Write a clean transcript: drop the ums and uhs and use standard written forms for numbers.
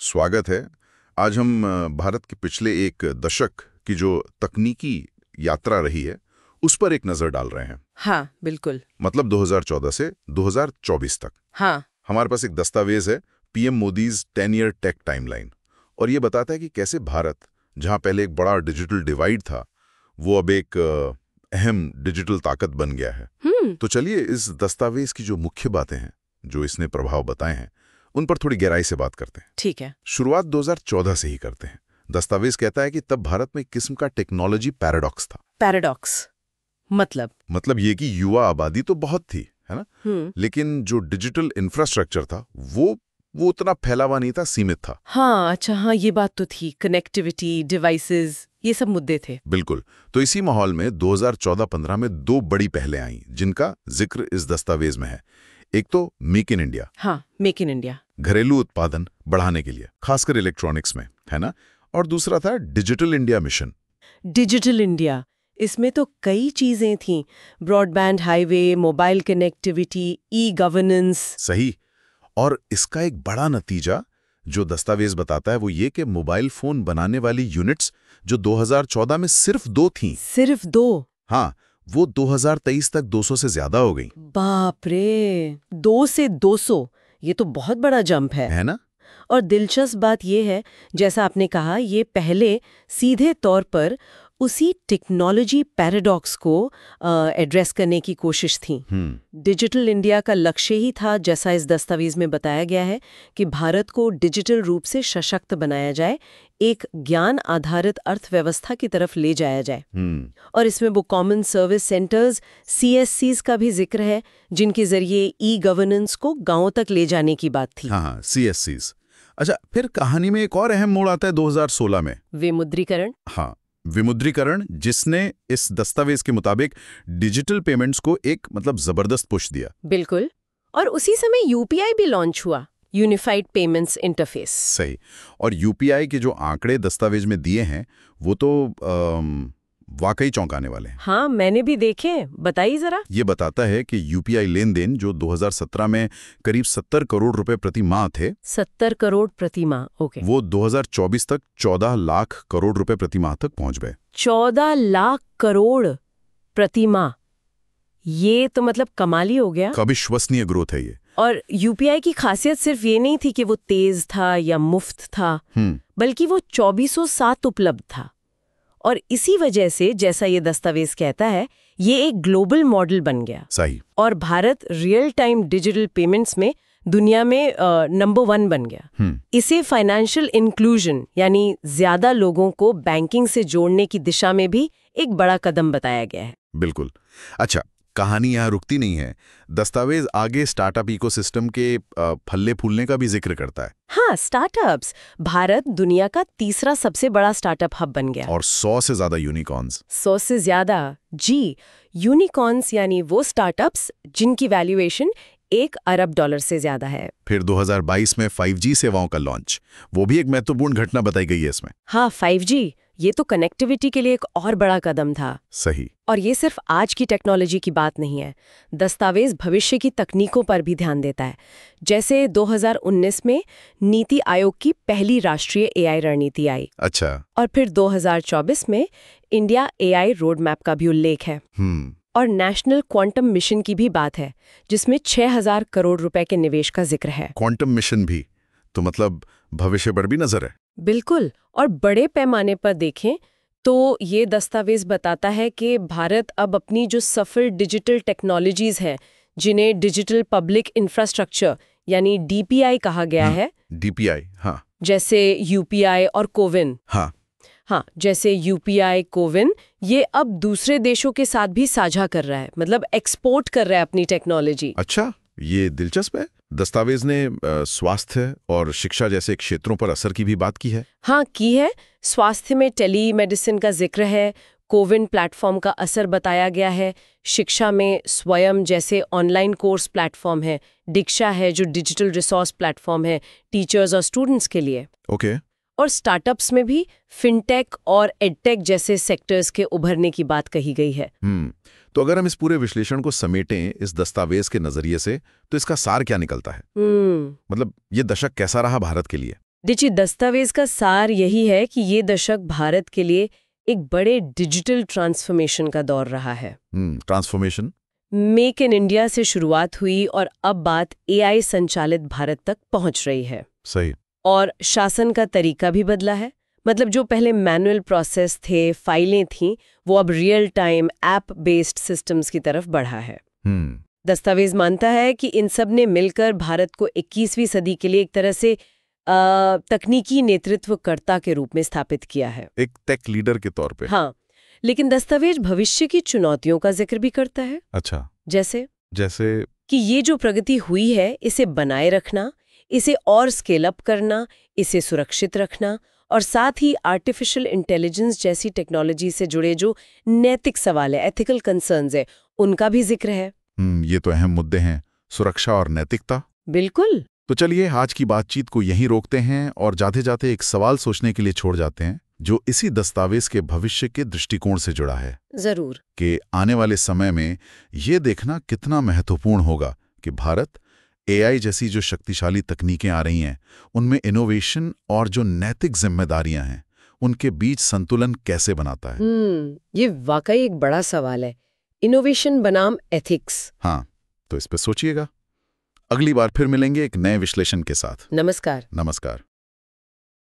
स्वागत है। आज हम भारत के पिछले एक दशक की जो तकनीकी यात्रा रही है उस पर एक नजर डाल रहे हैं। हाँ बिल्कुल। मतलब 2014 से 2024 तक। हाँ। हमारे पास एक दस्तावेज है, PM Modi's 10-year take timeline, और ये बताता है कि कैसे भारत, जहां पहले एक बड़ा डिजिटल डिवाइड था, वो अब एक अहम डिजिटल ताकत बन गया है। तो चलिए इस दस्तावेज की जो मुख्य बातें हैं, जो इसने प्रभाव बताए हैं, उन पर थोड़ी गहराई से बात करते हैं। ठीक है। शुरुआत 2014 से ही करते हैं। दस्तावेज कहता है कि तब भारत में एक किस्म का टेक्नोलॉजी पैराडॉक्स था। पैराडॉक्स मतलब ये कि युवा आबादी तो बहुत थी, है ना, लेकिन जो डिजिटल इंफ्रास्ट्रक्चर था वो उतना फैला हुआ नहीं था, सीमित था। हाँ अच्छा, हाँ ये बात तो थी। कनेक्टिविटी, डिवाइसेस, ये सब मुद्दे थे। बिल्कुल। तो इसी माहौल में 2014-15 में दो बड़ी पहलें आईं जिनका जिक्र इस दस्तावेज में है। एक तो मेक इन इंडिया। हाँ, मेक इन इंडिया, घरेलू उत्पादन बढ़ाने के लिए, खासकर इलेक्ट्रॉनिक्स में, है ना। और दूसरा था digital India mission. Digital India, इसमें तो कई चीजें थीं। Broadband highway, mobile connectivity, e governance. सही। और इसका एक बड़ा नतीजा जो दस्तावेज बताता है वो ये कि मोबाइल फोन बनाने वाली यूनिट्स जो 2014 में सिर्फ 2 थीं। सिर्फ 2? हाँ, वो 2023 तक 200 से ज्यादा हो गई। बाप रे, 2 से 200, ये तो बहुत बड़ा जंप है ना। और दिलचस्प बात यह है, जैसा आपने कहा, ये पहले सीधे तौर पर उसी टेक्नोलॉजी पैराडॉक्स को एड्रेस करने की कोशिश थी। डिजिटल इंडिया का लक्ष्य ही था, जैसा इस दस्तावेज में बताया गया है, कि भारत को डिजिटल रूप से सशक्त बनाया जाए, एक ज्ञान आधारित अर्थव्यवस्था की तरफ ले जाया जाए। और इसमें वो कॉमन सर्विस सेंटर्स, CSCs का भी जिक्र है, जिनके जरिए ई गवर्नेंस को गांवों तक ले जाने की बात थी। हाँ, CSCs। अच्छा, फिर कहानी में एक और अहम मोड़ आता है 2016 में। विमुद्रीकरण। हाँ, विमुद्रीकरण, जिसने इस दस्तावेज के मुताबिक डिजिटल पेमेंट्स को एक जबरदस्त पुश दिया। बिल्कुल। और उसी समय UPI भी लॉन्च हुआ, यूनिफाइड पेमेंट्स इंटरफेस। सही। और UPI के जो आंकड़े दस्तावेज में दिए हैं वो तो वाकई चौंकाने वाले हैं। हाँ, मैंने भी देखे, बताइए जरा। ये बताता है कि UPI लेन देन जो 2017 में करीब 70 करोड़ रुपए प्रति माह थे, 70 करोड़ प्रति माह, ओके, वो 2024 तक 14 लाख करोड़ रुपए प्रति माह तक पहुंच गए। 14 लाख करोड़ प्रति माह, ये तो कमाल हो गया। अविश्वसनीय ग्रोथ है ये। और UPI की खासियत सिर्फ ये नहीं थी कि वो तेज था या मुफ्त था, बल्कि वो 24/7 उपलब्ध था। और इसी वजह से, जैसा ये दस्तावेज कहता है, ये एक ग्लोबल मॉडल बन गया। सही। और Bharat real time digital payments में दुनिया में नंबर 1 बन गया। इसे फाइनेंशियल इंक्लूजन, यानी ज्यादा लोगों को बैंकिंग से जोड़ने की दिशा में भी एक बड़ा कदम बताया गया है। बिल्कुल। अच्छा, कहानी यहाँ रुकती नहीं है। दस्तावेज आगे स्टार्टअप इकोसिस्टम के फलने फूलने का भी जिक्र करता है। हाँ, स्टार्टअप्स। भारत दुनिया का तीसरा सबसे बड़ा स्टार्टअप हब बन गया। और 100 से ज्यादा यूनिकॉर्न्स। 100 से ज्यादा, जी। यूनिकॉर्न्स यानी वो स्टार्टअप्स जिनकी वैल्यूएशन $1 अरब से ज्यादा है। फिर 2022 में 5G सेवाओं का लॉन्च, वो भी एक महत्वपूर्ण घटना बताई गई है इसमें। हाँ, 5G, ये तो कनेक्टिविटी के लिए एक और बड़ा कदम था। सही। और ये सिर्फ आज की टेक्नोलॉजी की बात नहीं है। दस्तावेज भविष्य की तकनीकों पर भी ध्यान देता है। जैसे 2019 में नीति आयोग की पहली राष्ट्रीय AI रणनीति आई। अच्छा। और फिर 2024 में इंडिया AI रोड मैप का भी उल्लेख है। और नेशनल क्वांटम मिशन की भी बात है, जिसमें 6000 करोड़ रुपए के निवेश का जिक्र है। क्वांटम मिशन भी तो भविष्य पर भी नजर है। बिल्कुल। और बड़े पैमाने पर देखें तो ये दस्तावेज बताता है कि भारत अब अपनी जो सफल डिजिटल टेक्नोलॉजीज हैं, जिन्हें डिजिटल पब्लिक इंफ्रास्ट्रक्चर यानी DPI कहा गया है। DPI, हाँ। जैसे UPI और कोविन। हाँ, जैसे UPI, कोविन, ये अब दूसरे देशों के साथ भी साझा कर रहा है, एक्सपोर्ट कर रहा है अपनी टेक्नोलॉजी। अच्छा, ये दिलचस्प है। दस्तावेज ने स्वास्थ्य और शिक्षा जैसे क्षेत्रों पर असर की भी बात की है। हाँ, की है। स्वास्थ्य में टेली मेडिसिन का जिक्र है, कोविन प्लेटफॉर्म का असर बताया गया है। शिक्षा में स्वयं जैसे ऑनलाइन कोर्स प्लेटफॉर्म है, दीक्षा है जो डिजिटल रिसोर्स प्लेटफॉर्म है टीचर्स और स्टूडेंट्स के लिए। ओके। और स्टार्टअप्स में भी फिनटेक और एडटेक जैसे सेक्टर्स के उभरने की बात कही गई है। तो अगर हम इस पूरे विश्लेषण को समेटें इस दस्तावेज के नजरिए से, तो इसका सार क्या निकलता है? ये दशक कैसा रहा भारत के लिए? देखिए, दस्तावेज का सार यही है कि ये दशक भारत के लिए एक बड़े डिजिटल ट्रांसफॉर्मेशन का दौर रहा है। ट्रांसफॉर्मेशन। मेक इन इंडिया से शुरुआत हुई और अब बात एआई संचालित भारत तक पहुंच रही है। सही। और शासन का तरीका भी बदला है। मतलब जो पहले मैनुअल प्रोसेस थे, फाइलें थीं, वो अब real time app based systems की तरफ बढ़ा है। दस्तावेज मानता है कि इन सब ने मिलकर भारत को 21वीं सदी के लिए एक तरह से तकनीकी नेतृत्वकर्ता के रूप में स्थापित किया है, एक टेक लीडर के तौर पे। हाँ, लेकिन दस्तावेज भविष्य की चुनौतियों का जिक्र भी करता है। अच्छा। जैसे कि ये जो प्रगति हुई है, इसे बनाए रखना, इसे और स्केल अप करना, इसे सुरक्षित रखना, और साथ ही आर्टिफिशियल इंटेलिजेंस जैसी टेक्नोलॉजी से जुड़े जो नैतिक सवाल है, एथिकल कंसर्न्स है, उनका भी जिक्र है। ये तो अहम मुद्दे हैं, सुरक्षा और नैतिकता। बिल्कुल। तो चलिए आज की बातचीत को यहीं रोकते हैं और जाते जाते एक सवाल सोचने के लिए छोड़ जाते हैं, जो इसी दस्तावेज के भविष्य के दृष्टिकोण से जुड़ा है। जरूर। कि आने वाले समय में ये देखना कितना महत्वपूर्ण होगा कि भारत एआई जैसी जो शक्तिशाली तकनीकें आ रही हैं, उनमें इनोवेशन और जो नैतिक जिम्मेदारियां हैं, उनके बीच संतुलन कैसे बनाता है। ये वाकई एक बड़ा सवाल है। इनोवेशन बनाम एथिक्स। हाँ, तो इस पे सोचिएगा। अगली बार फिर मिलेंगे एक नए विश्लेषण के साथ। नमस्कार। नमस्कार।